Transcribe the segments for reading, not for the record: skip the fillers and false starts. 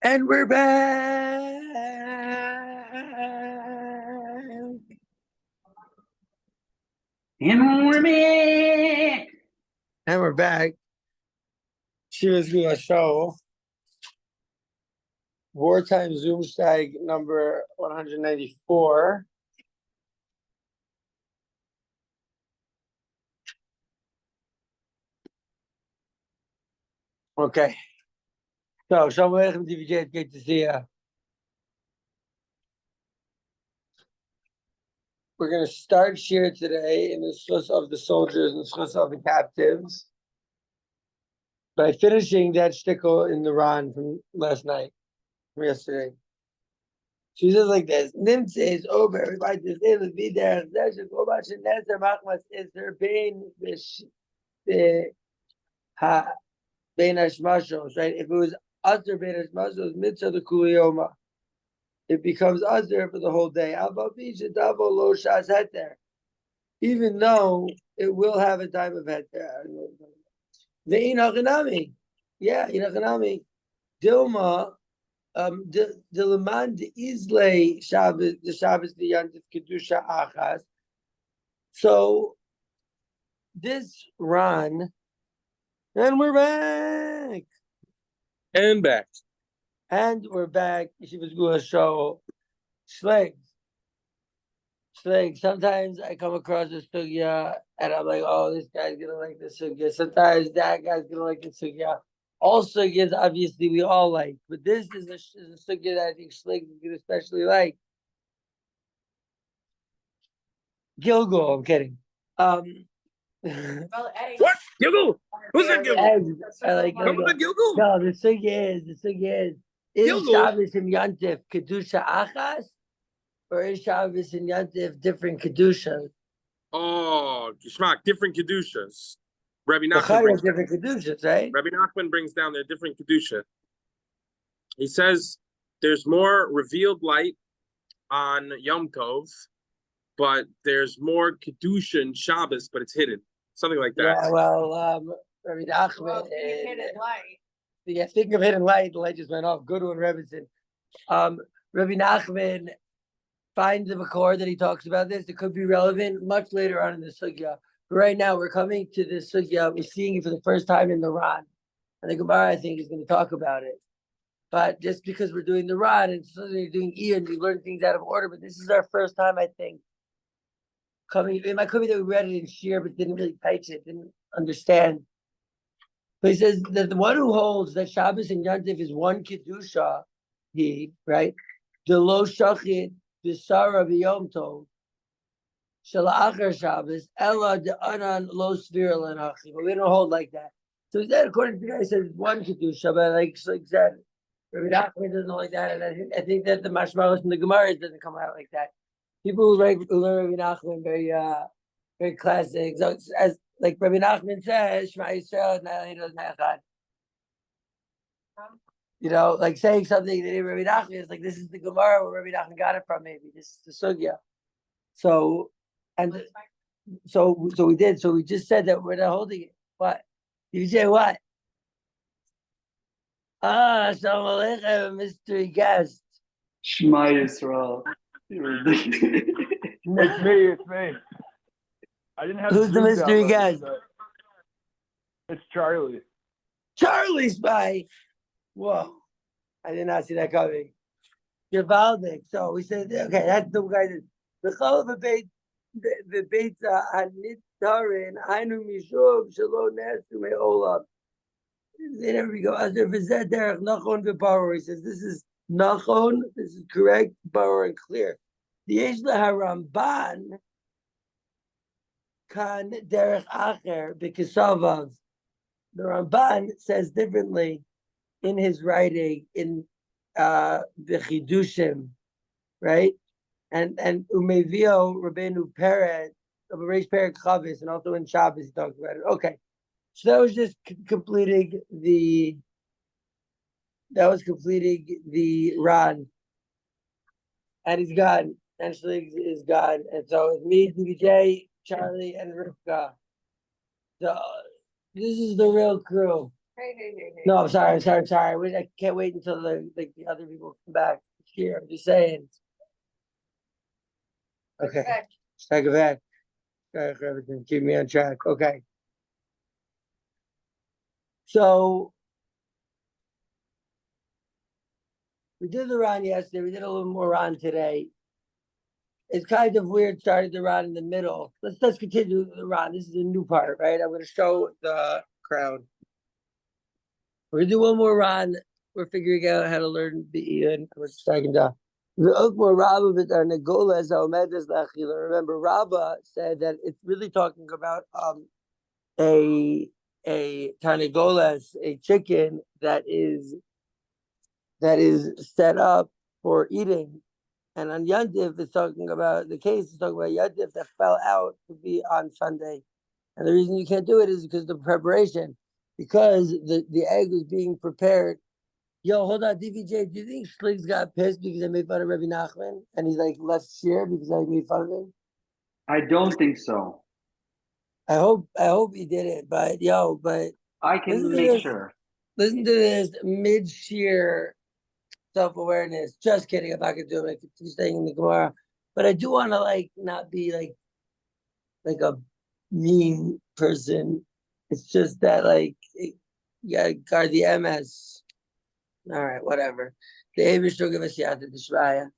And we're back. And we're back. And we're back. She was doing a show. Wartime ZoomShteig number 194. Okay. So, Shalom Aleichem, DVJ. It's great to see you. We're going to start shir today in the schus of the soldiers and the schus of the captives by finishing that shtickle in the Ran from last night, from yesterday. She says like this: Nimtze is over. Everybody just say to be there. There's go much in Nezer Machmas is her pain the ha bein hashmashos, right? If it was usher bein hashmashos mitzvah the kuliyoma, it becomes usher for the whole day. Lo shas heter, even though it will have a time of heter. The inachanami, yeah, inachanami, Dilma. The Leman the Islay Shabbos, the Shabbos the Yantif Kedusha Achas. So this Ran, and we're back. And back. And we're back. She was going to show Schleg. Sometimes I come across a sugya and I'm like, oh, this guy's gonna like this sugya. Sometimes that guy's gonna like the sugya. All sugyas, obviously, we all like, but this is a sugya that I think Schleg is gonna especially like. Gilgal, I'm kidding. What? Gilgal? Who's that Gilgal? I like Gilgal. Gilgal? No, the sugya is Shabbos and Yantif Kedusha Achas, or is Shabbos and Yantif different Kedusha? Oh, Geschmack, different Kedushas. Rabbi Nachman brings different Kedushas, right? Rabbi Nachman brings down their different Kedusha. He says there's more revealed light on Yom Tov, but there's more Kedusha in Shabbos, but it's hidden. Something like that. Yeah, well, Rabbi Nachman. Hidden light. Yeah, speaking of hidden light, the light just went off. Good one, Rebbetzin. Rabbi Nachman finds the Makor that he talks about this. It could be relevant much later on in the sugya. But right now, we're coming to this sugya. We're seeing it for the first time in the Ran. And the Gemara, I think, is going to talk about it. But just because we're doing the Ran and suddenly doing Ian, we learn things out of order. But this is our first time, I think, coming. It might could be that we read it in Shir, but didn't really touch it, didn't understand. But he says that the one who holds that Shabbos and Yantif is one Kedusha, right? The lo shachit, the Sarah b'yom tov, shalachar Shabbos, ella the anan lo svir l'nachi. But we don't hold like that. So he said, according to the guy, he says one Kedusha, but like that, Rabbi Nachman doesn't like that. And I think that the Mashmalos and the Gemaras doesn't come out like that. People who learn Rabbi Nachman very classic. So as like Rabbi Nachman says, Shema Yisrael Na'echad. You know, like saying something that Rabbi Nachman is like, this is the Gemara where Rabbi Nachman got it from. Maybe this is the sugya. So we did. So we just said that we're not holding it. What? You say what? Assalamu alaikum, mystery guest. Shema Yisrael. It's me. I didn't have. Who's the mystery guest? It's Charlie. Charlie Spy. Whoa, I did not see that coming. Givaldic. So we said, okay, that's the guy. The chol of the Beitza hanitarin ainu mishov shelo nesu me'olam. There we go. As if it's that derech nachon v'baror. He says this is nachon. This is correct, baror and clear. The Yesh LaHaramban kan derech acher b'kesavav. The Ramban says differently in his writing in the Chidushim, right? And Umevio Rabbeinu Peret, Reish Peret Chavis, and also in Shabbos he talks about it. Okay, so that was just completing the Ran, and he's gone. And Shlig is gone, and so it's me, DBJ, Charlie, and Rivka. So this is the real crew. No, I'm sorry. I can't wait until the other people come back here. I'm just saying. Okay. Take it back. Everything. Keep me on track. Okay. So we did the Ron yesterday. We did a little more Ron today. It's kind of weird starting the Ron in the middle. Let's continue the Ron. This is a new part, right? I'm going to show the crowd. We're gonna do one more Ron. We're figuring out how to learn Be'iyun. We're second down. Remember, Rabba said that it's really talking about a tarnagolas, a chicken that is set up for eating. And on Yantiv, it's talking about the case is talking about Yantiv that fell out to be on Sunday. And the reason you can't do it is because of the preparation, because the egg was being prepared. Yo, hold on, DVJ. Do you think Schliggs got pissed because I made fun of Rabbi Nachman and he like left share because I made fun of him? I don't think so. I hope he did it, but I listen can to make this. sure. Listen to this mid-shear self-awareness. Just kidding. I'm not gonna do it. I keep staying in the Gemara, but I do want to like not be like a mean person. It's just that like you gotta guard the MS. All right, whatever. The Avish will give us yata the Shvaya.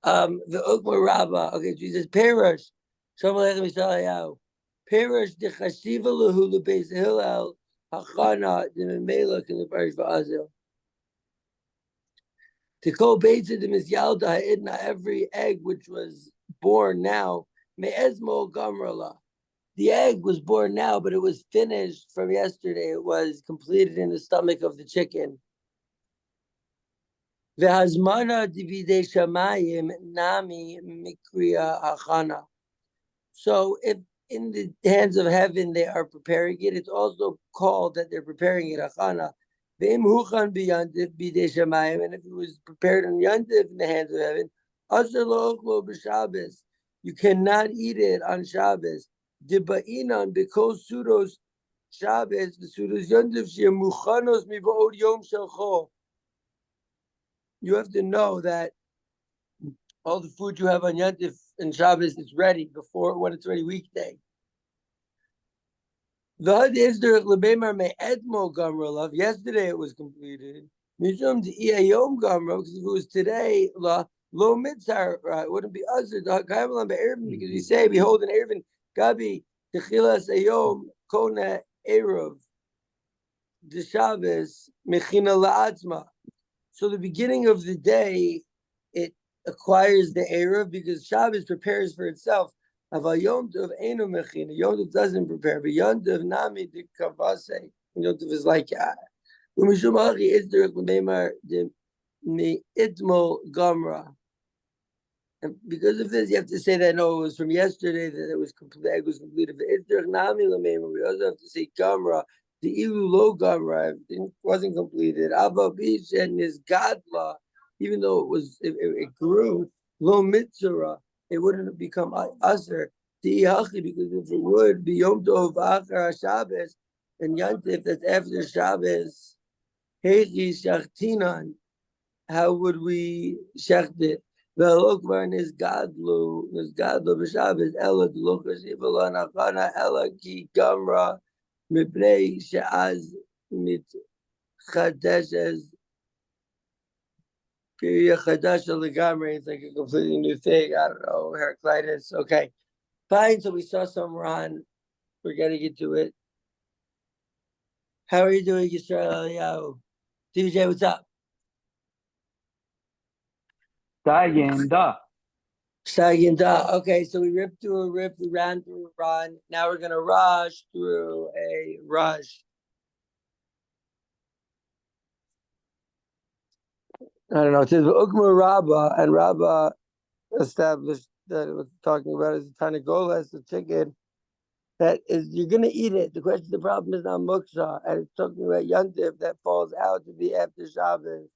The Ukma Rabba. Okay, Jesus Perush. Shalom Aleichem Yisrael. Perush the Chashiva Lahu Lebeis Hillel Hachana the Memelach in the Parish Va'azil. To call Beitza the Misyalda Ha'idna, every egg which was born now, Me'ezmo Gamrala. The egg was born now, but it was finished from yesterday. It was completed in the stomach of the chicken. V'hazmana divide shamayim nami mikriya achana. So if in the hands of heaven they are preparing it, it's also called that they're preparing it achana. V'im huchan biyantiv bide shamayim, and if it was prepared on yantiv in the hands of heaven, asher lo ochlo b'Shabbos, you cannot eat it on Shabbos. Diba'inan b'kol sudos Shabbos v'sudos yantiv she'muchanos miva'od yom shelcho. You have to know that all the food you have on Yantif and Shabbos is ready before when it's ready weekday. Yesterday it was completed. Because if it was today, lo mitzar, it wouldn't be us. Because we say, behold, an Erevin, Gabi, Techilas Ayom, Kona Erev, the Shabbos, Mechina La'atzma. So the beginning of the day, it acquires the Erev because Shabbos prepares for itself. Aval Yom Tov Eino Mechina. Yom Tov doesn't prepare, but Yom Tov Nami de Kavase. Yom Tov is like Umishum Hachi Izderek L'Meimar de Itmo Gamra. And because of this, you have to say that no, it was from yesterday that it was complete. The egg was completed. Izderek Nami L'Meimar. We also have to say Gamra. The Ilu Lo Gamra wasn't completed. Abba Bish and his Gadla, even though it grew, Lo Mitzvah, it wouldn't have become Aser. Because if it would be Yom Tov Achar Shabbos and Yantif, that's after Shabbos, Heichi Shachtinan, how would we shecht it? Ve'alokvar nis Gadlu b'Shabbos, Ela D'lo Chashiva Lo Nachana, Ela Ki Gamra, Mipnei she'az mitchadeshes period chadasha legamre. It's like a completely new thing. I don't know, Heraclitus. Okay, fine. So we saw some Ron. We're getting into it. How are you doing, Yisrael? Yo, DJ, what's up? Stagenda. Sagenda. Okay, so we ripped through a rip, we ran through a run. Now we're gonna rush through a rush. I don't know. It says Ukma Rabba, and Rabba established that it was talking about is Tanagolas, the chicken that is you're gonna eat it. The problem is not Muksha, and it's talking about Yantif that falls out to be after Shabbos.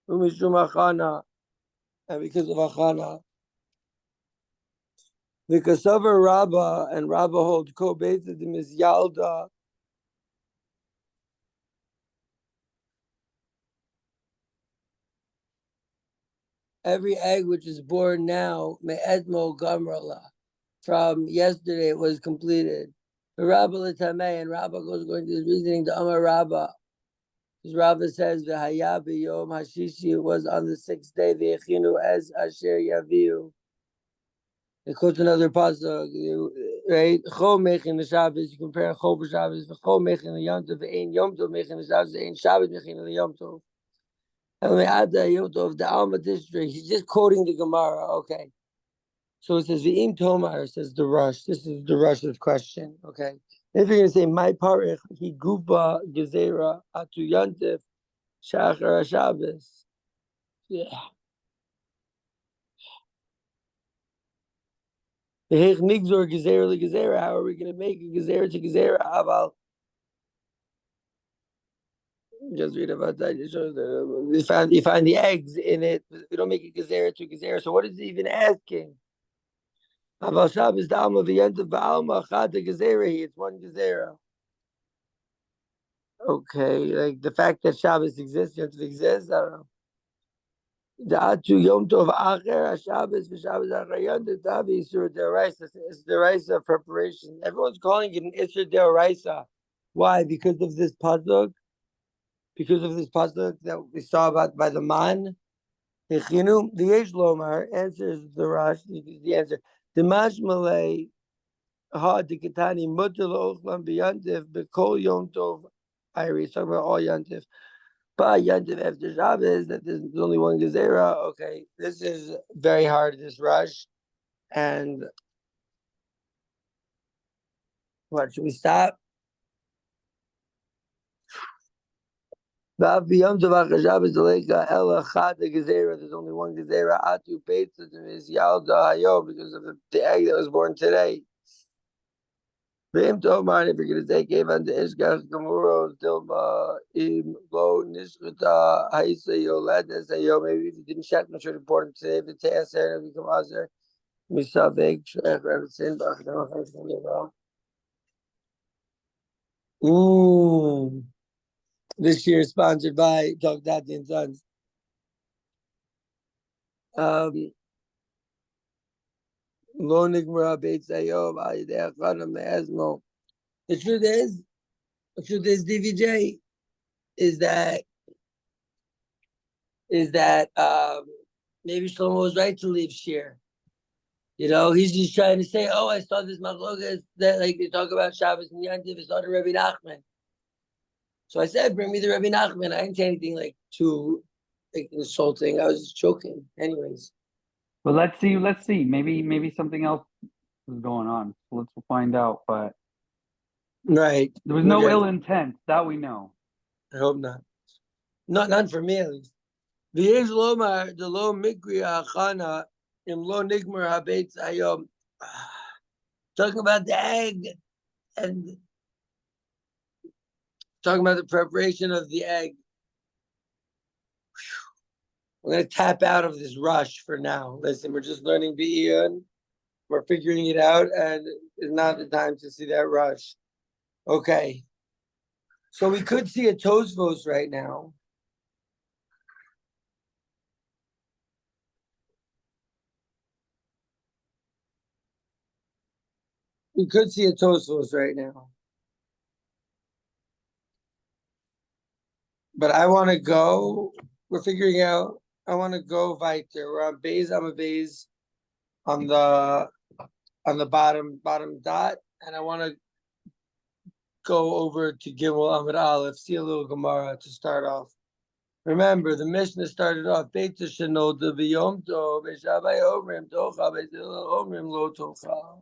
Umishum Achana, and because of Achana. The Kasavar Rabba and Rabba holds Ko Beitza the Misyalda. every egg which is born now, me'edmo gamrala, from yesterday it was completed. Rabba l'tamei, and Rabba goes going to his reasoning to Amar Rabba. Because Rabba says, "V'haya b'yom hashishi," it was on the 6th day. V'echinu ez asher yaviu. It quotes another pasuk, right? Chol mechin the Shabbos. You compare Chol b'Shabbos. V'chol mechin the Yom Tov. V'ein Yom Tov mechin the Shabbos. V'ein Shabbos mechin the Yom Tov. And we add the Yom Tov, the Alma district. He's just quoting the Gemara. Okay. So it says V'im Tomar, says the Rush. This is the Rush's question. Okay. If you're gonna say my parich, he guba gezera atu yantif shachar Shabbos. Yeah. How are we going to make a gezerah to gezerah? Aval. Just read about that. It shows that you find the eggs in it. We don't make a gezerah to gezerah. So what is he even asking? Aval Shabbos da'alma v'yentav ba'alma chad gezerah. It's one gezerah. Okay, like the fact that Shabbos exists, Yom Tov exists. I don't know. Da'atu Yom Tov acher Shabbos v'Shabbos acher Yom Tov tavi Isur Deoraisa. It's Deoraisa preparation. Everyone's calling it an Isur Deoraisa. Why? Because of this pasuk. Because of this pasuk that we saw about by the man. The Yesh Lomar answers the Rash. The answer. The Mashmalei ha dikatani mutal ochlam biyantiv bekol Yom Tov. Iris talking about all yantiv. But yantiv after Shabbos that there's only one gezerah. Okay, this is very hard. This rush, and what should we stop? There's only one gezerah. Atu Beitza is Yalda Hayo because of the egg that was born today. If you're going to say Kevan to Ishgach Gamuro Dilma Im Lo Nishkata Haisa Yolad Nesayo, maybe if you didn't check, not sure important today, if it's Aser, if you come Aser, Misabek, Reverend Bach, I don't know if it's going to be wrong. This year sponsored by Dog Daddy and Sons. Lo Nigmara Beitza Yov Ayidei Achana Me'ezmo. The truth is, DVJ, is that maybe Shlomo was right to leave Shir. You know, he's just trying to say, oh, I saw this machlokas that like they talk about Shabbos and Yantiv, it's not a Rebbe Nachman. So I said, bring me the Rebbe Nachman. I didn't say anything like too like insulting. I was just joking. Anyways. Well, let's see. Maybe something else is going on. So let's find out. But right. There was no ill intent, that we know. I hope not. None for me at least. V'yesh lomar the lo mikri achana im lo nigmar habeitz hayom. Talking about the egg and talking about the preparation of the egg. We're going to tap out of this rush for now. Listen, we're just learning Be'iyun. We're figuring it out, and it's not the time to see that rush. Okay. So we could see a Tosfos right now. We could see a Tosfos right now. But I want to go. We're figuring out. I want to go weiter. We're on Beis. I'm a Beis on the bottom dot, and I want to go over to Gimel Amud Aleph, see a little Gemara to start off. Remember, the Mishnah started off Beitza Shenol the B'Yom Tov B'Shabbai Omrim Tocha B'Zil Omrim Lo Tocha.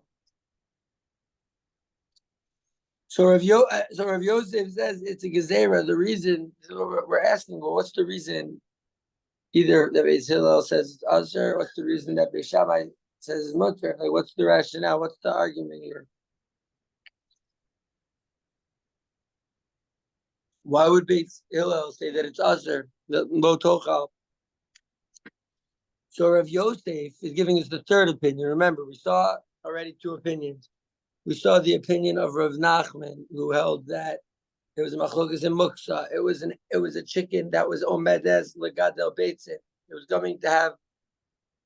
So Rav Yosef says it's a gezerah. The reason we're asking, well, what's the reason? Either the Beis Hillel says it's Asher, what's the reason that Beis Shammai says it's Mutter? Like, what's the rationale? What's the argument here? Why would Beis Hillel say that it's Asher, the Lo Tochal? So Rav Yosef is giving us the third opinion. Remember, we saw already two opinions. We saw the opinion of Rav Nachman, who held that it was a machlokas in muksa. It was a chicken that was omedes legadel beitzin. It was going to have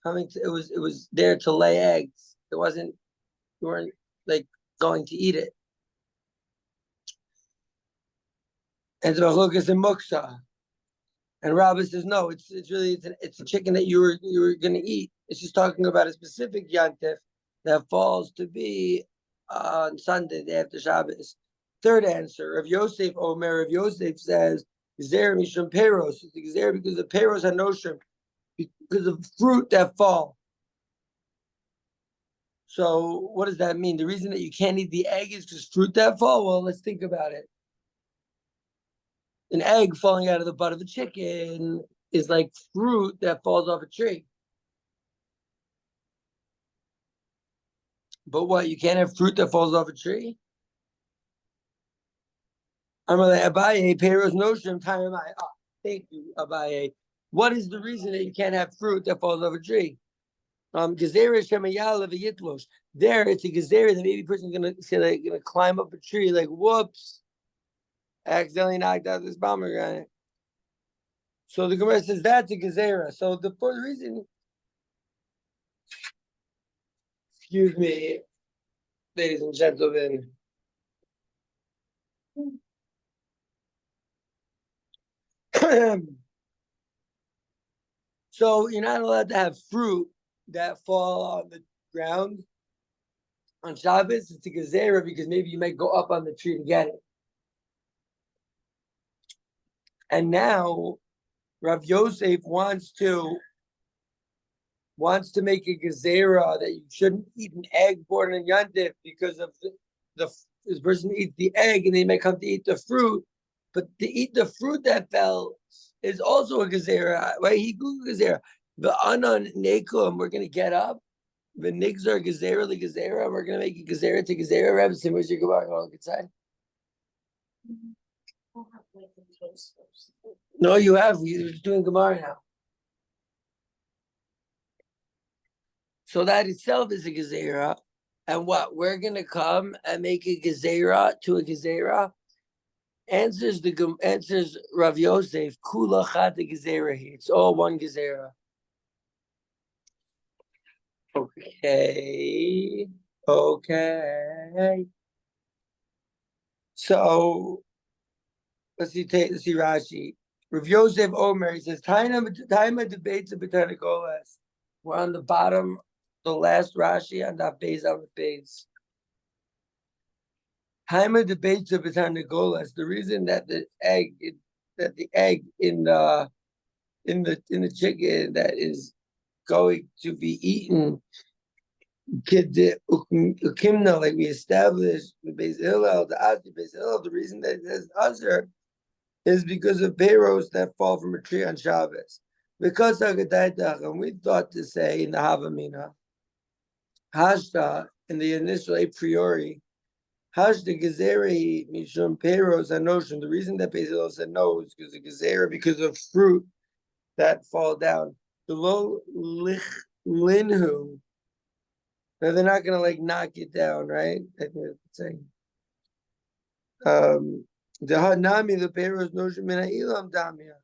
it was there to lay eggs. It wasn't, you weren't like going to eat it. And the machlokas in muksa. And Rabbi says, no, it's really it's a chicken that you were going to eat. It's just talking about a specific yantif that falls to be on Sunday, day after Shabbos. Third answer, Rav Yosef Omer, Rav Yosef says, Gezer mishum peros. It's gezer because the peros are noshim, because of fruit that fall. So what does that mean? The reason that you can't eat the egg is because fruit that fall? Well, let's think about it. An egg falling out of the butt of a chicken is like fruit that falls off a tree. But what, you can't have fruit that falls off a tree? I'm like, Abaye, Peros Noshim, Taramai. Ah, thank you, Abaye. What is the reason that you can't have fruit that falls off a tree? Gezerah Shemayala v'yitlosh. There, it's a gezerah that maybe a person's gonna say like gonna climb up a tree, like whoops, accidentally knocked out this pomegranate. So the Gemara says that's a gezerah. So the first reason, excuse me, ladies and gentlemen. So you're not allowed to have fruit that fall on the ground on Shabbos. It's a gezerah because maybe you might go up on the tree to get it. And now Rav Yosef wants to make a gezerah that you shouldn't eat an egg born in Yantif because of this person eats the egg and they may come to eat the fruit, but to eat the fruit that fell is also a gezerah. Right? He googled gezerah. The anan nekum, we're gonna get up. The nigzar gezerah the gezerah. We're gonna make a gezerah to gezerah. Rabbi, where's your gemara? Go look inside. No, you have. You're doing gemara now. So that itself is a gezerah. And what? We're going to come and make a gezerah to a gezerah? Answers Rav Yosef, kula chad the gezerah here. It's all one gezerah. Okay. So let's see Rashi. Rav Yosef Omer, he says, Taima debates a botanicolas. We're on the bottom, the last Rashi on that base on the base. Taima debates a botanicolas. The reason that the egg in the chicken that is going to be eaten, like we established the base Hillel, the reason that it says Azar is because of peros that fall from a tree on Shabbos. Because and we thought to say in the Havamina, Hashta, in the initial a priori, Hashta Gezeri Mishum Peros Anoshim. The reason that Beitza said no is because of Gezerah, because of fruit that fall down. The low linhu. Now they're not gonna like knock it down, right? I think that's saying. The Hanami, the Peros Noshim Mina Ilam Damia.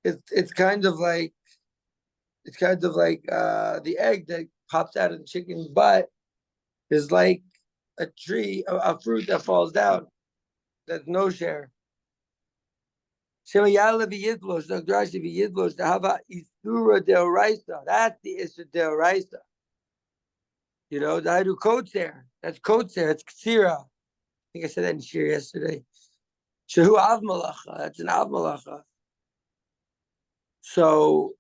It's kind of like the egg that pops out of the chicken's butt is like a tree, a fruit that falls down. That's no share. Shemayala v'yidlosh, Dr. Rashi v'yidlosh, to have a isura deoraisa. That's the isura deoraisa. You know, I do coats there. That's coats there. It's ksira. I think I said that in shir yesterday. Shehu av malacha. That's an av malacha. So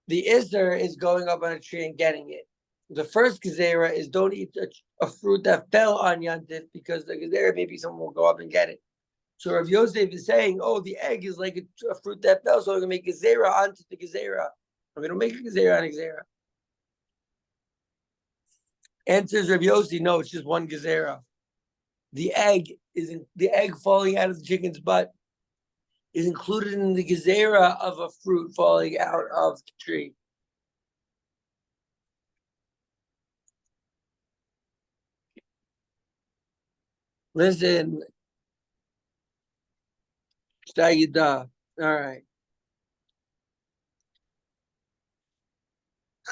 the Isser is going up on a tree and getting it. The first gezerah is don't eat a fruit that fell on Yantif because the gezerah maybe someone will go up and get it. So Rav Yosef is saying, oh, the egg is like a fruit that fell, so we're going to make gezerah onto the gezerah. And we don't make a gezerah on a gezerah. Answers Rav Yosef, no, it's just one gezerah. The egg falling out of the chicken's butt is included in the gezerah of a fruit falling out of the tree. Listen, Shtagida. All right.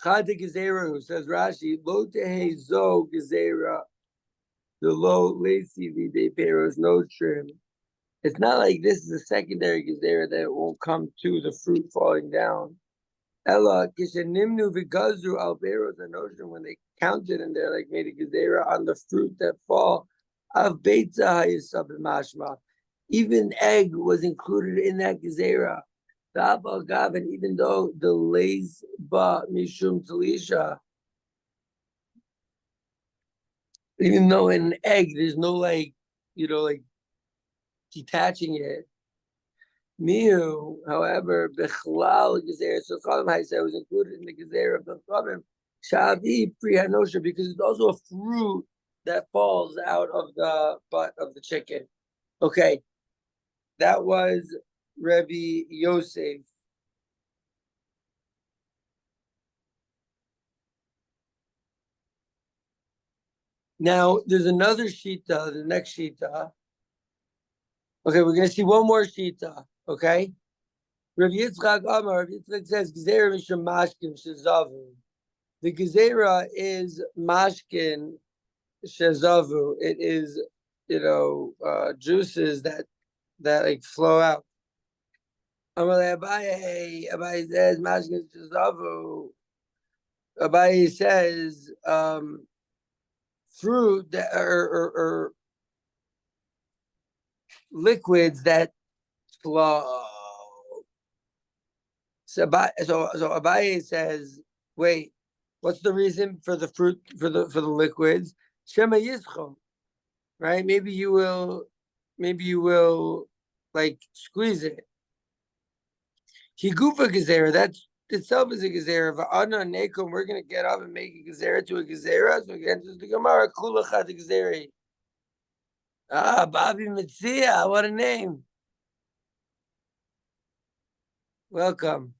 Chad gezerah, who says Rashi, lo tehe zo gezerah, the lo lacy v'dei peros no trim. It's not like this is a secondary gezerah that won't come to the fruit falling down. Ella kishenimnu v'gazru al peros anoshim, when they counted and they're like made a gezerah on the fruit that fall. Av Beitza hayisab mashma. Even egg was included in that gezerah. And even though the lays ba mishum talisha, even though in an egg there's no like detaching it. Miu, however, bechlal gezerah so chalim haisa was included in the gezerah of the chalim shavi pri hanosha, because it's also a fruit that falls out of the butt of the chicken. Okay, that was Rebbe Yosef. Now, there's another shita, the next shita. Okay, we're going to see one more shita, okay? Rebbe Yitzchak Amar, Rebbe Yitzchak says, Gezerah mishum mashkin shezavu. The gezerah is mashkin shezavu. It is, juices that like flow out. Abaye says, mashkin shezavu. Abaye says, fruit that or liquids that flow. So Abaye says, wait, what's the reason for the fruit for the liquids? Shema Yischo, right? Maybe you will like squeeze it. Higufa gezerah, that's itself is a gezerah. Va'ana nekum, we're gonna get up and make a gezerah to a gezerah. So again, just the Gemara kulachat gezerah. Bobby Metzia, what a name! Welcome.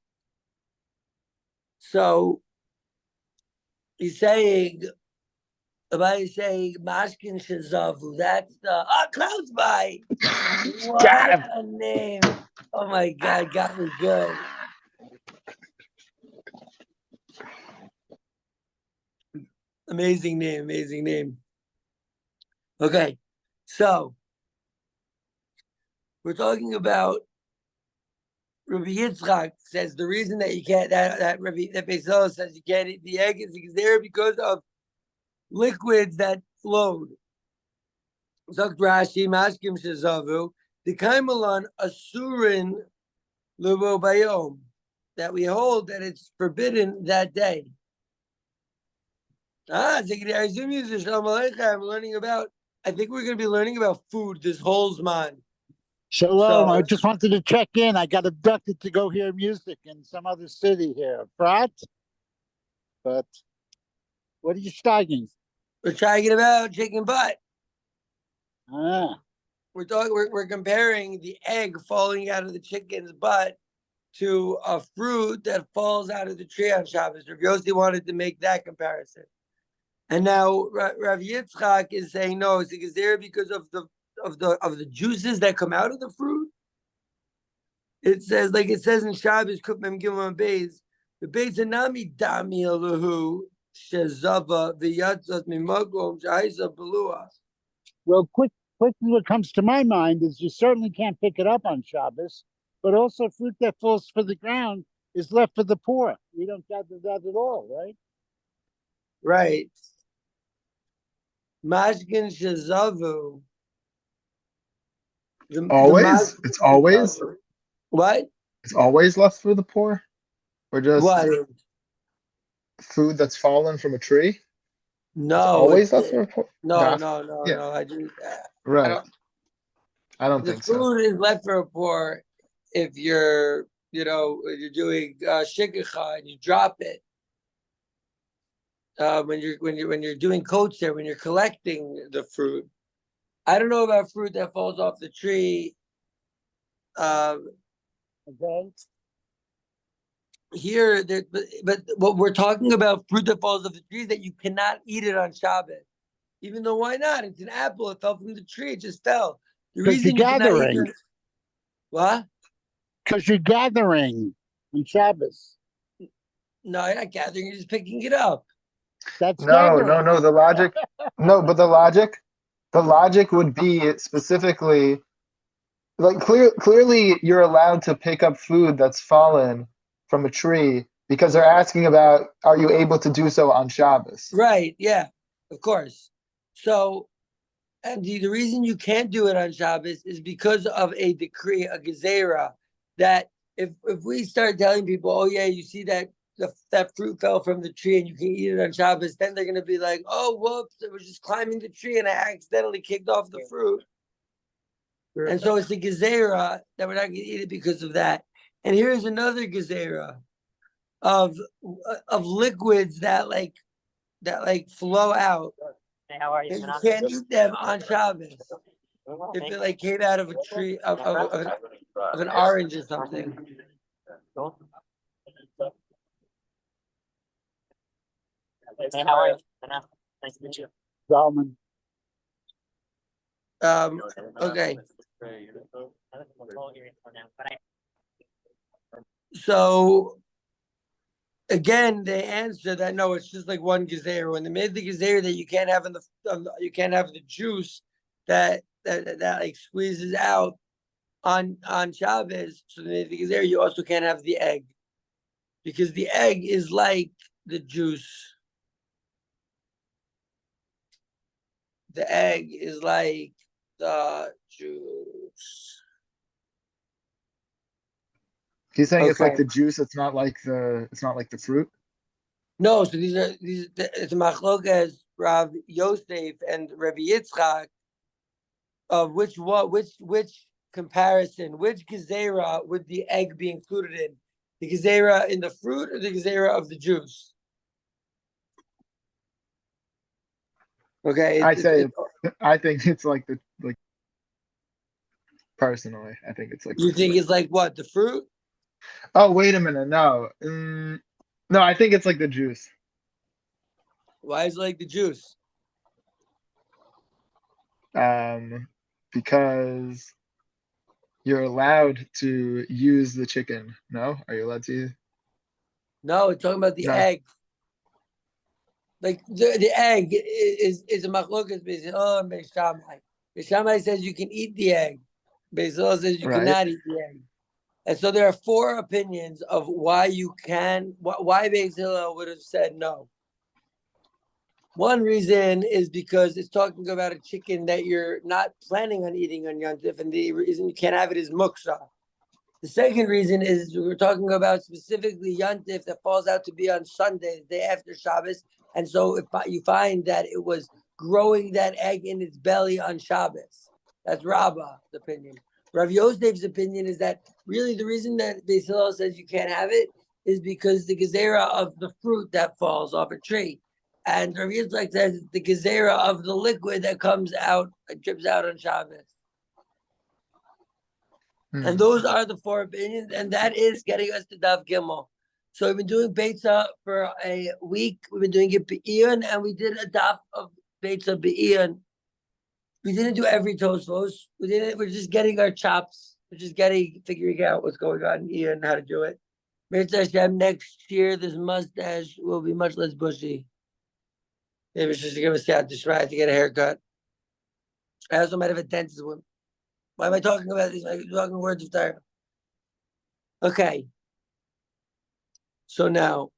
So he's saying, Mashkin Shazavu. That's the Klaus by. What a name! Oh my God, got me good. Amazing name. Okay, so we're talking about Rabbi Yitzchak says the reason that you can't that Beitza says you can't eat the egg is there because of liquids that flowed. Zok Rashi Mashkim Shazavu the Kaimalan Asurin Lubo Bayom, that we hold that it's forbidden that day. I'm learning about. I think we're going to be learning about food this whole Zman. Shalom, I just wanted to check in. I got abducted to go hear music in some other city here, Frat. But what are you steiging? We're talking about chicken butt. Ah. We're comparing the egg falling out of the chicken's butt to a fruit that falls out of the tree on Shabbos. Rav Yossi wanted to make that comparison. And now Rav Yitzchak is saying no, it's because of the juices that come out of the fruit. It says in Shabbos Kufmem Gimel Beis, the Beitza nami dami alahu shezava v'yatzat mimagom sha'isa belua. Well, quickly what comes to my mind is you certainly can't pick it up on Shabbos, but also fruit that falls for the ground is left for the poor. We don't gather that at all, right? Right. Mashkin shezavu. Always? It's always? What? It's always left for the poor? Or just What? food that's fallen from a tree? No. It's always left for the poor? No. Yeah. No. I didn't. Right. I don't think so. The food is left for a poor if you're doing shikha and you drop it. When you're doing coats there, when you're collecting the fruit. I don't know about fruit that falls off the tree. Okay. Here, but what we're talking about, fruit that falls off the tree, is that you cannot eat it on Shabbos. Even though, why not? It's an apple. It fell from the tree. It just fell. The reason you're gathering. What? Because you're gathering on Shabbos. No, you're not gathering, you're just picking it up. That's No, gathering. no, the logic, no, but the logic would be specifically, like clearly you're allowed to pick up food that's fallen from a tree because they're asking about, are you able to do so on Shabbos? Right, yeah, of course. So, and the reason you can't do it on Shabbos is because of a decree, a gezerah, that if we start telling people, oh yeah, you see that that fruit fell from the tree and you can eat it on Shabbos, then they're gonna be like, oh whoops, I was just climbing the tree and I accidentally kicked off the fruit. And so it's a gezerah that we're not gonna eat it because of that. And here's another gezerah of liquids that flow out. Hey, how are you? And you can't eat them on Shabbos if it like came out of a tree of an orange or something. Hey, how are you? Nice to meet you. Zalman. Okay. So again, they answer that no, it's just like one gezerah. When they made the gezerah that you can't have you can't have the juice that like squeezes out on Shabbos. So they made the gezerah. You also can't have the egg because the egg is like the juice. The egg is like the juice. He's saying it's like Okay. the juice, it's not like the fruit. No, so it's machlokas Rav Yosef and Rabbi Yitzchak of which comparison, which gezerah would the egg be included in? The gezerah in the fruit or the gezerah of the juice? Okay, I think it's like personally, I think it's like you the think fruit. it's like what, the fruit? Oh, wait a minute, no. No, I think it's like the juice. Why is it like the juice? Because you're allowed to use the chicken. No? Are you allowed to? No, it's talking about the No. egg. Like the egg is a machlokas based on Beis Shammai. Beis Shammai says you can eat the egg. Beis Hillel says you Right. cannot eat the egg. And so there are four opinions of why you can, why Beis Hillel would have said no. One reason is because it's talking about a chicken that you're not planning on eating on Yom Tov, and the reason you can't have it is muksa. The second reason is we're talking about specifically Yom Tov that falls out to be on Sunday, the day after Shabbos. And so if you find that it was growing that egg in its belly on Shabbos, that's Rabbah's opinion. Rav Yosef's opinion is that really the reason that Beis Hillel says you can't have it is because the gezerah of the fruit that falls off a tree. And Rav Yitzchak says the gezerah of the liquid that comes out, drips out on Shabbos. And those are the four opinions, and that is getting us to Daf Gimel. So we've been doing Beitza for a week. We've been doing it Be'iyun, and we did a Daf of Beitza Be'iyun. We didn't do every Tosfos. We're just getting our chops. We're just figuring out what's going on here and how to do it. Mirza Hashem, next year, this mustache will be much less bushy. Maybe it's just to give a siyat d'shmaya to get a haircut. I also might have a dentist one. Why am I talking about these? I'm talking words of Torah. Okay. So now,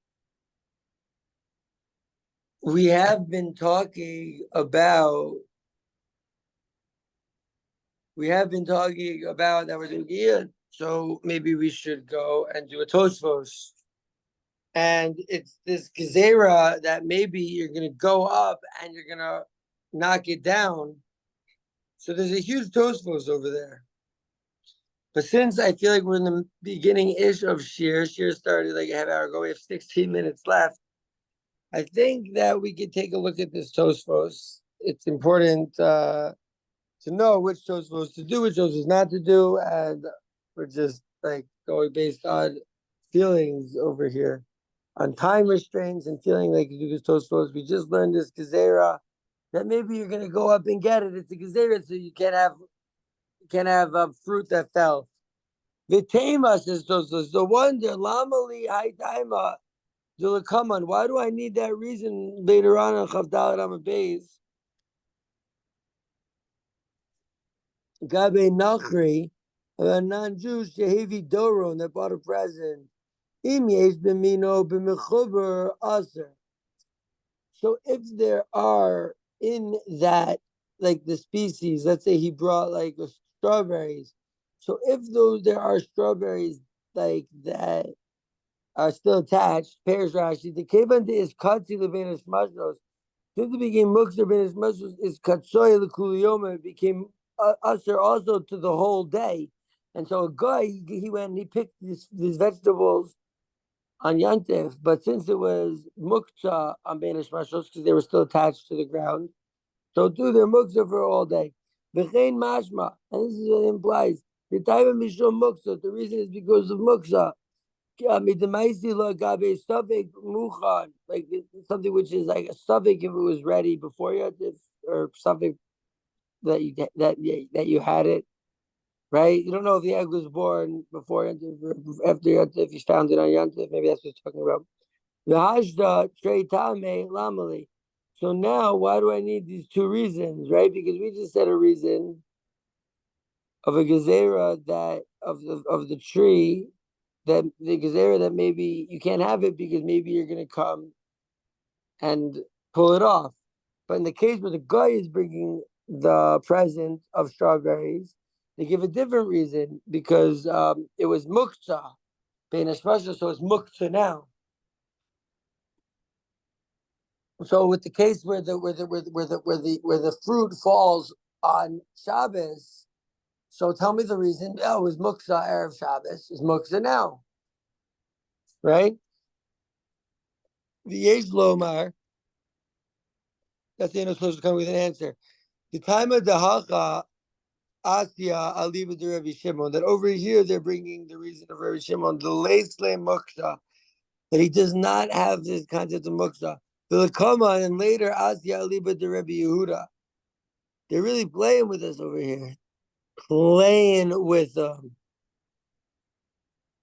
we have been talking about that we're doing Iyun. So maybe we should go and do a Tosfos. And it's this gezerah that maybe you're going to go up and you're going to knock it down. So there's a huge Tosfos over there. But since I feel like we're in the beginning-ish of Shir started like a half hour ago, we have 16 minutes left. I think that we could take a look at this Tosfos. It's important to know which Tosfos to do, which Tosfos not to do, and we're just like going based on feelings over here, on time restraints and feeling like you do this Tosfos. We just learned this gezerah that maybe you're gonna go up and get it. It's a gezerah, so you can't have fruit that fell. Vitema says Tosfos. So wonder lamali haitama. Come on, why do I need that reason later on Chavdal Rama Beis? Gabe Nachri, a non-Jews, Shehevi Doron, that bought a present. Im yesh b'mino b'mechuber aser. So if there are in that, like the species, let's say he brought like strawberries. So if there are strawberries like that are still attached, pairs Rashi, the kevan is katzi lebenis mashnos. Since it became mukser benis mashnos is katsoy lekuliyoma, it became usher also to the whole day. And so a guy, he went and he picked these vegetables on Yantif, but since it was muktzah on Benish Mashos, because they were still attached to the ground, so do their muktzah for all day. V'chein mashma, and this is what it implies. The time of mishum muktzah, the reason is because of muktzah. Like something which is like a suffix if it was ready before Yantif, or something that you had it. Right? You don't know if the egg was born before Yantif or after Yantif. You found it on Yantif. Maybe that's what he's talking about. The Hashda Trey Tame Lamali. So now, why do I need these two reasons? Right? Because we just said a reason of a gezerah that of the tree, that the gezerah that maybe you can't have it because maybe you're going to come and pull it off. But in the case where the guy is bringing the present of strawberries, they give a different reason because it was muktzah, bein hashmasha, so it's muktzah now. So with the case where the fruit falls on Shabbos, so tell me the reason. Oh, it was muktzah erev Shabbos. It's muktzah now, right? The Yesh Lomar. That's the end of supposed to come with an answer. The time of the Hacha. Asya Aliba de Rabbi Shimon, that over here they're bringing the reason of Rabbi Shimon, the Leisle Muksha, that he does not have this concept of Muksha. The Lakama, and later Asya Aliba de Rabbi Yehuda. They're really playing with us over here. Playing with them.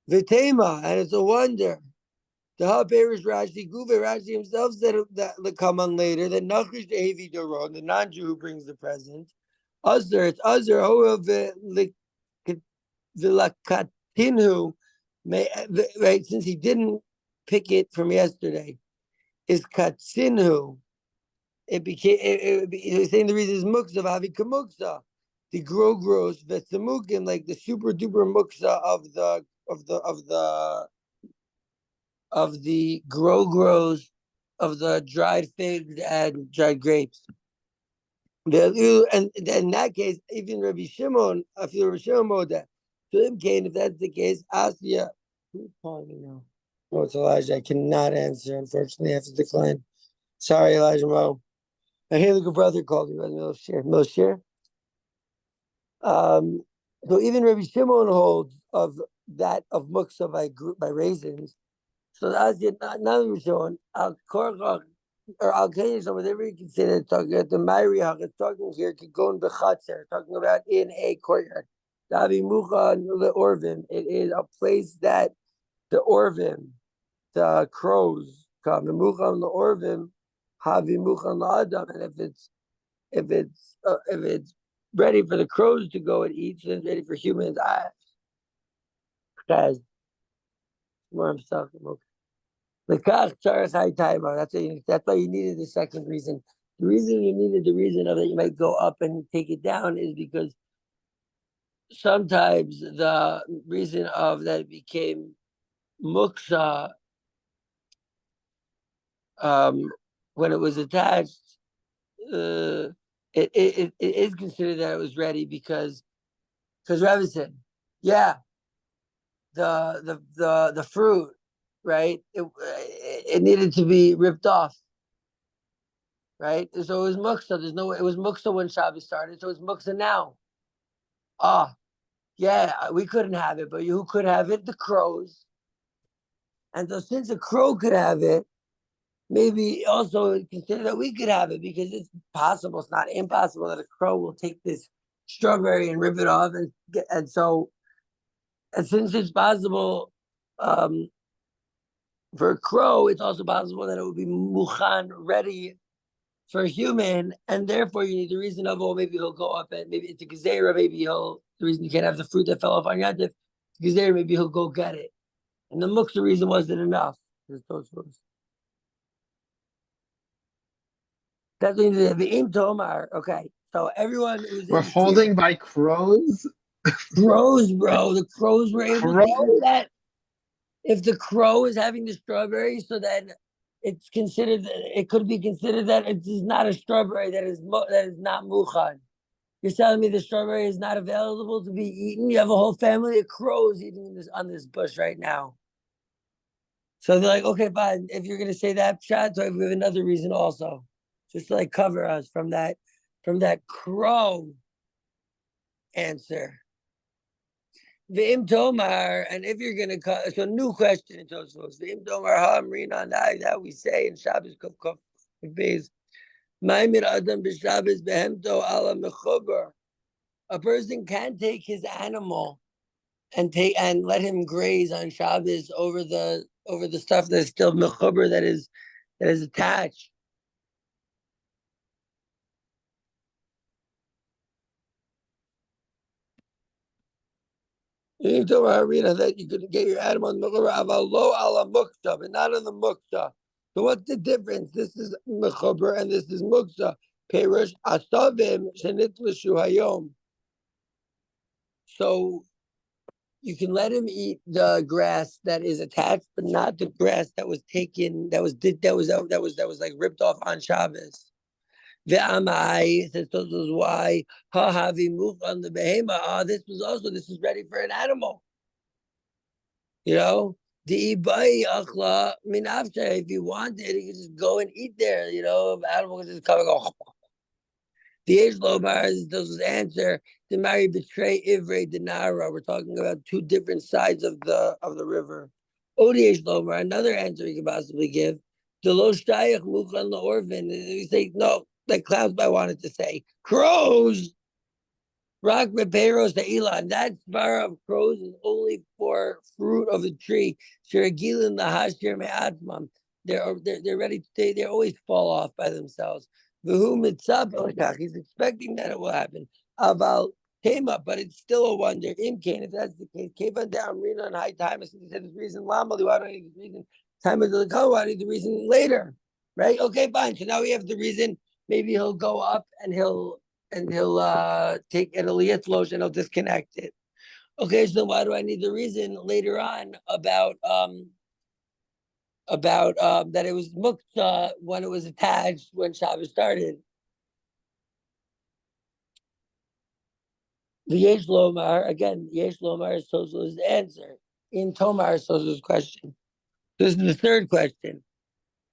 Vitema, and it's a wonder. The Haberish Rashi, Guve Rashi himself said that Lakaman later, that Nachrish Dehevi Doron, the non-Jew who brings the present. Uzzer, it's Uzzer, Vilakatinhu, right? Since he didn't pick it from yesterday, is Katsinhu. It became. It was saying the reason is Muksa Avi Kamuksa, the gross Vetsamukim, like the super duper Muksa of the grows of the dried figs and dried grapes. And in that case, even Rabbi Shimon, I feel Rabbi Shimon Moda. To him, Cain, if that's the case, Asya. Who's calling me now? Oh, it's Elijah. I cannot answer. Unfortunately, I have to decline. Sorry, Elijah Mo. My Haley brother called me by Milshir. So even Rabbi Shimon holds of that of muksa by raisins. So Asya, not Rabbi Shimon. Al Korach. Or Al Kayyim, whatever you can say, they're talking about the Ma'ariach, it's talking here, could go in Bechatzer, talking about in a courtyard. Davi Mucha the Orvim, it is a place that the Orvim, the crows come. The Mucha the Orvim, Havi Mucha the Adam, and if it's ready for the crows to go and eat, then it's ready for humans. Guys, more himself. That's why you needed the second reason. The reason you needed the reason of that you might go up and take it down is because sometimes the reason of that it became muksa when it was attached, it is considered that it was ready because Rabbi said, yeah, the fruit, right? It needed to be ripped off, right? So it was muksa. It was muksa when Shabbos started, so it's muksa now. Yeah, we couldn't have it, but who could have it? The crows. And so since a crow could have it, maybe also consider that we could have it because it's possible. It's not impossible that a crow will take this strawberry and rip it off, and since it's possible, For a crow, it's also possible that it would be muchan, ready for a human, and therefore you need the reason of, well, maybe he'll go up and maybe it's a gezerah, the reason you can't have the fruit that fell off on Yantif, gezerah, maybe he'll go get it. And the muksa reason wasn't enough. That's what the Tomar. Okay, so everyone who's We're in holding by crows. crows, bro. The crows were able to eat Crows? that. If the crow is having the strawberry, so then it's considered. It could be considered that it is not a strawberry that is not muchan. You're telling me the strawberry is not available to be eaten? You have a whole family of crows eating this on this bush right now. So they're like, okay, fine. If you're gonna say that shot, so we have another reason also, just to like cover us from that crow answer. V'im Tomar, and if you're gonna so new question in Tosfos. V'im Tomar ha'amrina that we say in Shabbos Kuf Kuf Beis. Ma'imir Adam b'Shabbos behemto ala mechuber. A person can take his animal and let him graze on Shabbos over the stuff that's still mechuber, that is attached. You told Harina that you could get your animal on mechuber avalo ala mukta, but not on the mukta. So what's the difference? This is mechuber and this is mukta. Perush asavim shenitlishu hayom. So you can let him eat the grass that is attached, but not the grass that was taken, that was like ripped off on Shabbos. Ve'amai says this is why hahavi muf on the behema. This is ready for an animal. You know, the ibai achla min after. If you wanted, you could just go and eat there. You know, the animal could just come and go. The age lomar does answer. To marry betray Ivre Dinara. We're talking about two different sides of the river. Odiyesh Lomar, another answer you could possibly give. The ZoomShteig Muchan LaOrvin. We say no, like Cloudsby wanted to say. Crows. Rock Reperos the Elon. That bar of crows is only for fruit of a tree. Shiragilin the Hashir Me'atmam. They're ready to they always fall off by themselves. He's expecting that it will happen. About came up, but it's still a wonder. Imkane, if that's the case, Kevan down Rena on high time. He said this reason, Lamali, why do I need the reason? Time of the call, why do I need the reason later? Right? Okay, fine. So now we have the reason. Maybe he'll go up and he'll take an aliyah flosh and he'll disconnect it. Okay, so why do I need the reason later on about that it was mukta when it was attached when Shabbos started? The Yesh Lomar, again, Yesh Lomar is Tosu's answer. In Tomar is Tosu's question. This is the third question.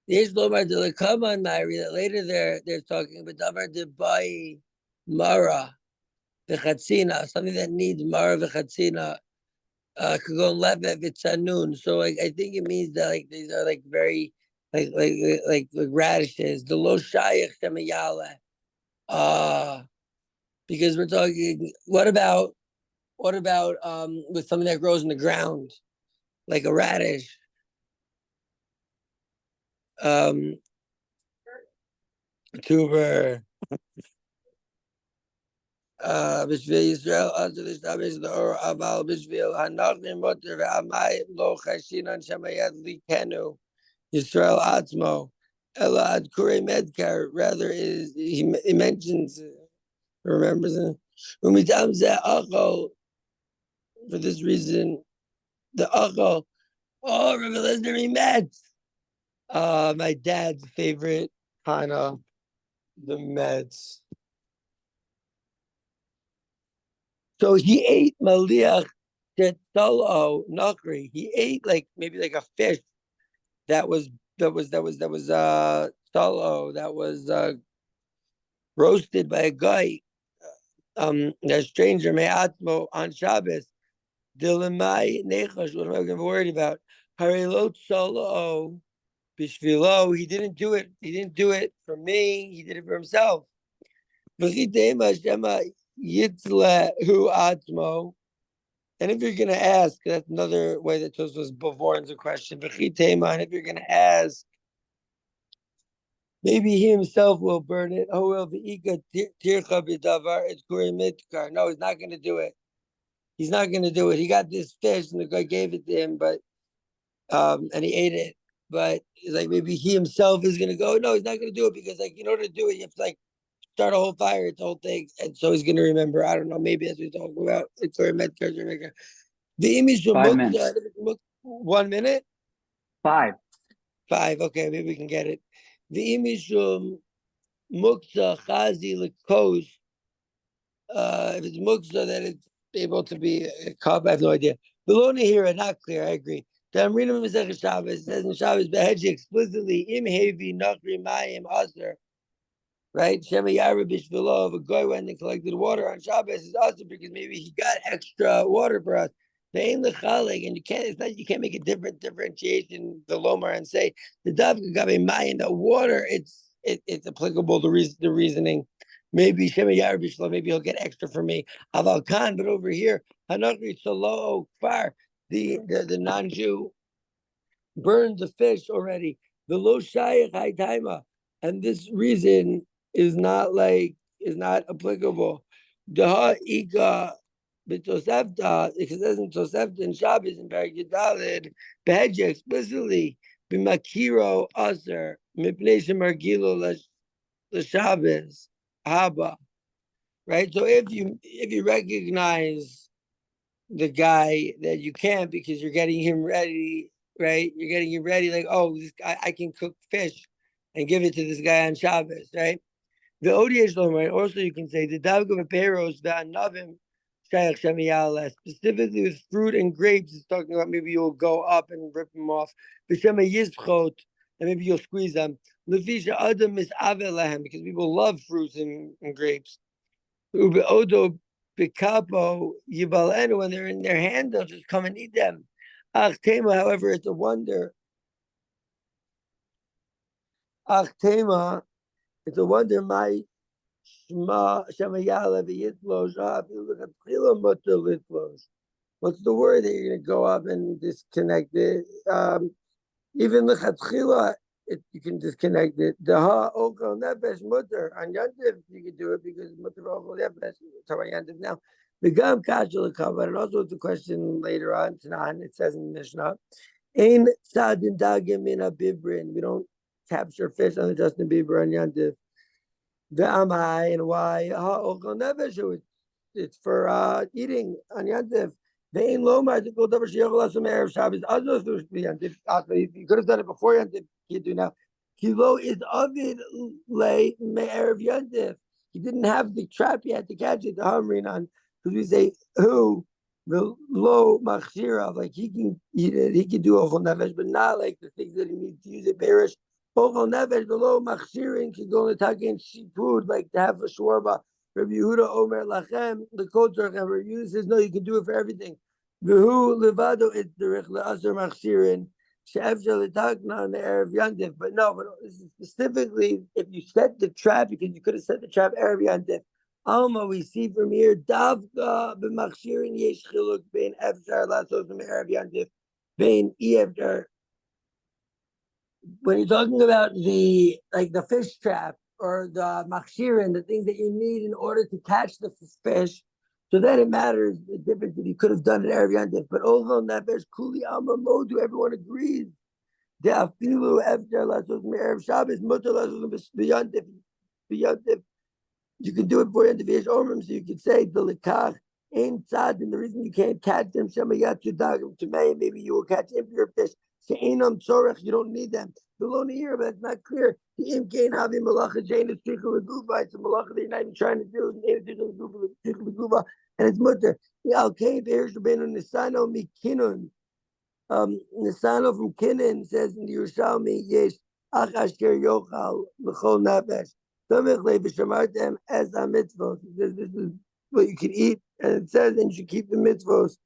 The Yesh Lomar de la Kaman Mari, that later they're talking about Davar de Bai Mara, the Chatzina, something that needs Mara the Chatzina, Kagon Levet Vitsanun. So I think it means that like these are like very like radishes. The Lo Shayach Shemayale. Because we're talking, what about with something that grows in the ground, like a radish? Tuber. Bishvil Yisrael also the Shabbos the or Aval Bishvil Hanachim Moter ve'amai lo chashinan shemayad likenu Yisrael Atzmo Ela ad Kurei Medkar. Rather is he mentions remembers it. Umitam zeh achol. For this reason, the achol. Oh, Rabbi Lesnar, he met. My dad's favorite kind of the Mets. So he ate maliach tetalo nakri. He ate like maybe like a fish that was talo that was roasted by a guy, a stranger me'atmo on Shabbos. Dilemai nechash. What am I going to be worried about? Harelot solo bishvilo. He didn't do it. He didn't do it for me. He did it for himself. Yitzle hu atmo. And if you're gonna ask, that's another way that Tosfos bevorns a question. And if you're gonna ask, maybe he himself will burn it. Oh well, it's mitkar. No, he's not gonna do it. He's not gonna do it. He got this fish and the guy gave it to him, but and he ate it. But it's like maybe he himself is gonna go. No, he's not gonna do it because like in order to do it, you have to like start a whole fire, it's a whole thing. And so he's gonna remember. I don't know. Maybe as we talk about it's or mitkar. The image of 5 minutes. 1 minute. 5. 5. Okay, maybe we can get it. The image muksa chazi lekos. If it's muksa, then it's able to be a cup. I have no idea. Below here, not clear. I agree. The Amrina Masechet Shabbos says in Shabbos Behedji explicitly im hevi nachri mayim aser. Right? Shema Yarabish below if a guy went and collected water on Shabbos is aser because maybe he got extra water for us. They ain't lechalik, and you can't. It's not. You can't make a differentiation the lomar and say the davka gabe mayim the water. It's applicable. The reasoning. Maybe Shema Yarabish, maybe he'll get extra for me. Aval Khan, but over here, Hanakri Salo Far, the non-Jew burned the fish already. The Lo Shayach Haitaima, and this reason is not applicable. Daha Ika B'Tosefta, because it doesn't Tosefta in Shabbos and Parak Yudalid, Behedja explicitly B'Makiro Aser Mipnei Shemargilo LaShabbos. Haba, right? So if you recognize the guy that you can't because you're getting him ready, right? You're getting him ready, like, oh, this guy, I can cook fish and give it to this guy on Shabbos, right? The ODH right? Also, you can say the davga peros ve'anavim shayach shemiyala, specifically with fruit and grapes. It's talking about maybe you'll go up and rip them off. V'shema yizchot, and maybe you'll squeeze them. Lefisha adam is avelahem, because people love fruits and grapes. Ubeodo bikapo yibalenu, when they're in their hand, they'll just come and eat them. Achtema, however, it's a wonder. Achtema, it's a wonder. My shema shemayala v'yitlosh. What's the word that you're going to go up and disconnect it? Even lechatchila, you can disconnect it. Daha okal nefesh mutter on yantiv, you can do it because mutter okal nefesh. Sorry, yantiv now. The gam kashal cover, and also it's a question later on. Tanan, it says in the Mishnah, ein sadin dagim in a bibrin. We don't capture fish on the Justin Bieber on yantiv. The amai, and why? Ha okal nefesh. It's for eating on yantiv. They ain't low magical double Shabbos Shabbos. You could have done it before Yantif. You do now. Kilo is Ovid lay me'erev Yantif. He didn't have the trap yet to catch it. The Hamrin on because we say who the low machshira, like he can do ochel nefesh, but not like the things that he needs to use it. Perish ochel nefesh, the low machshirin can go and attack in food, like to have a shawarma. Rabbi Yehuda Omer Lachem, the Kotzor Rabbi Yehuda says, no, you can do it for everything. V'hu levado it's derech le'aser machshirin she'efshel l'takna on the Erev Yantif. But no, but this is specifically if you set the trap, because you could have set the trap Erev Yantif. Alma, we see from here, davka b'machshirin yesh chiluk bein efshar lasos from Erev Yantif bein efshar. When you're talking about the fish trap or the machshirin, the things that you need in order to catch the fish, so then it matters the difference that you could have done it Erev Yantif. But also nefesh kuli alma modu, everyone agrees. The afilu efshar lasos me'erev Shabbos mutar lasos b'yantif. You can do it for Yantif Omrim, so you could say the lekach ain't tzad, and the reason you can't catch them shemayat yudagim to me, maybe you will catch impure fish. She'enam tzorech, you don't need them. Below here, but it's not clear. The imkain havi malacha jain is tichel leguva. It's a malacha that you're not even trying to do. Tichel leguva, and it's mutter. The alkain be'erish rabbeinu nisano mikinun. Nisano from Kinan says in the Yerushalmi, yes, ach asher yochal l'chol nefesh. Tomich le'v'shamartem as a mitzvot. This is what you can eat, and it says, and you should keep the mitzvos.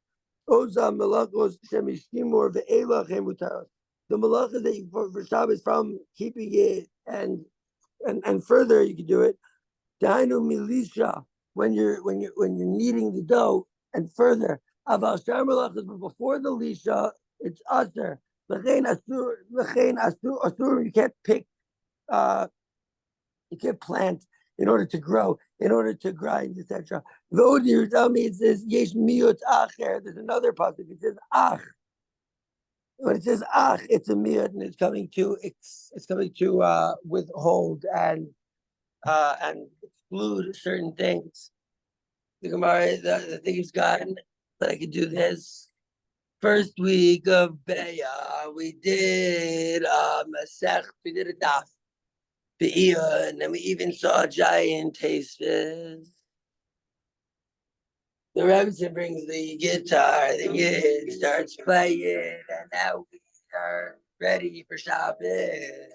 Oza melachos shemishimor ve'elachem mutaros. The malachas that you for Shabbos from keeping it and further you can do it. Dainu milisha when you're kneading the dough and further Aval shar malachas, but before the lisha, it's usher. L'chein asur. You can't pick. You can't plant in order to grow, in order to grind, etc. V'od Yerushalmi, it says yesh miyut acher. There's another pasuk. It says ach. When it says ach, it's a miyut, and it's coming to withhold and exclude certain things. The Gemara, the thing is gotten that I could do this. First week of Beya, we did Masech, we did a daf, Be'iyah, and then we even saw a giant taste fest. The Rebbe brings the guitar, the kid starts playing, and now we are ready for Shabbos.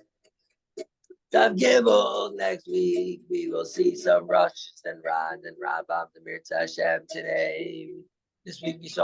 Daf Gimel, next week we will see some Rosh and Ron and Rambam, the Mirza Hashem today. This week we saw